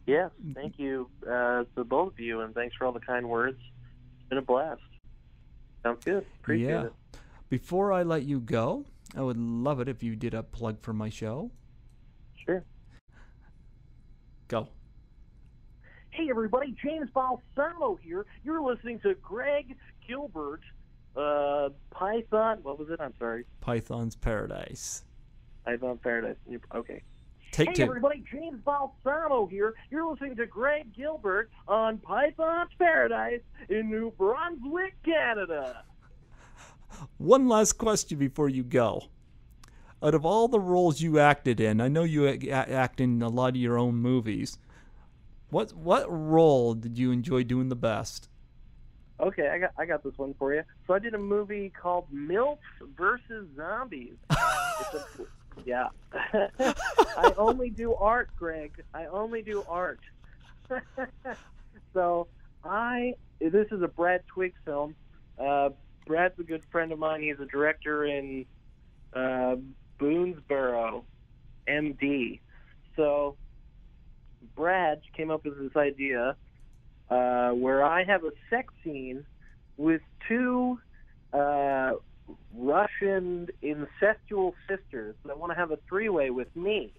yes, thank you to both of you, and thanks for all the kind words. It's been a blast. Sounds good. Appreciate it. Before I let you go, I would love it if you did a plug for my show. Sure. Go. Hey, everybody. James Balsamo here. You're listening to Greg Gilbert, Python. What was it? I'm sorry. Python's Paradise. Python Paradise. Okay. Take two. Hey, everybody. James Balsamo here. You're listening to Greg Gilbert on Python's Paradise in New Brunswick, Canada. One last question before you go. Out of all the roles you acted in, I know you act in a lot of your own movies. What role did you enjoy doing the best? Okay, I got this one for you. So I did a movie called MILFs versus Zombies. Yeah. I only do art, Greg. I only do art. So this is a Brad Twigg film. Brad's a good friend of mine. He's a director in Boonesboro, MD. So Brad came up with this idea where I have a sex scene with two Russian incestual sisters that want to have a three-way with me.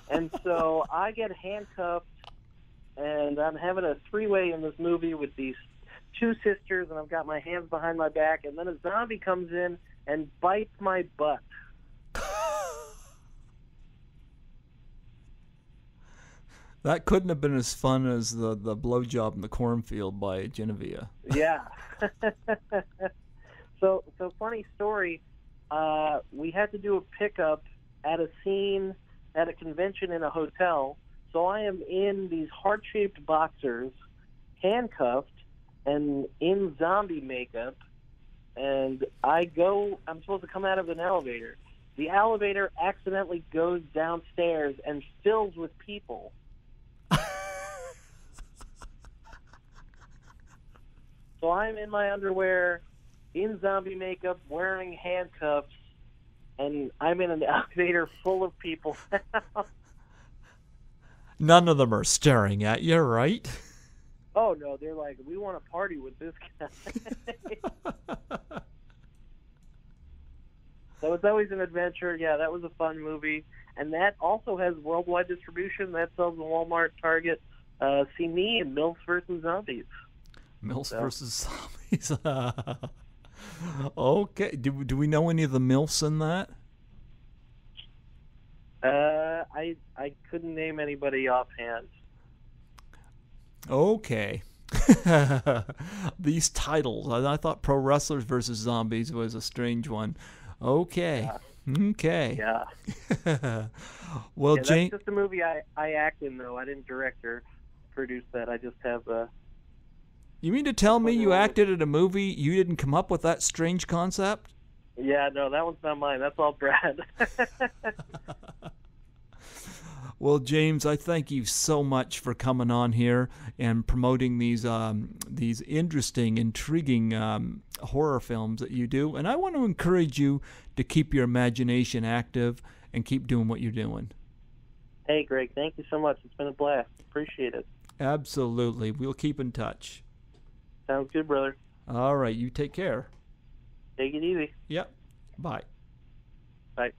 And so I get handcuffed, and I'm having a three-way in this movie with these two sisters, and I've got my hands behind my back, and then a zombie comes in and bites my butt. That couldn't have been as fun as the blowjob in the cornfield by Genevieve. Yeah. So funny story. We had to do a pickup at a scene at a convention in a hotel. So I am in these heart-shaped boxers, handcuffed, and in zombie makeup, and I'm supposed to come out of an elevator. The elevator accidentally goes downstairs and fills with people. So I'm in my underwear, in zombie makeup, wearing handcuffs, and I'm in an elevator full of people. None of them are staring at you, right? Oh, no, they're like, we want to party with this guy. So it's always an adventure. Yeah, that was a fun movie. And that also has worldwide distribution. That sells in Walmart, Target. See me in MILFs versus Zombies. MILFs versus Zombies. Okay. Do we know any of the MILFs in that? I couldn't name anybody offhand. Okay. These titles. I thought Pro Wrestlers versus Zombies was a strange one. Okay. Yeah. Okay. Yeah. Well, James. That's just a movie I act in, though. I didn't direct or produce that. I just have You mean to tell me you acted in a movie, you didn't come up with that strange concept? Yeah, no, that one's not mine. That's all Brad. Well, James, I thank you so much for coming on here and promoting these interesting, intriguing horror films that you do. And I want to encourage you to keep your imagination active and keep doing what you're doing. Hey, Greg, thank you so much. It's been a blast. Appreciate it. Absolutely. We'll keep in touch. Sounds good, brother. All right. You take care. Take it easy. Yep. Bye. Bye.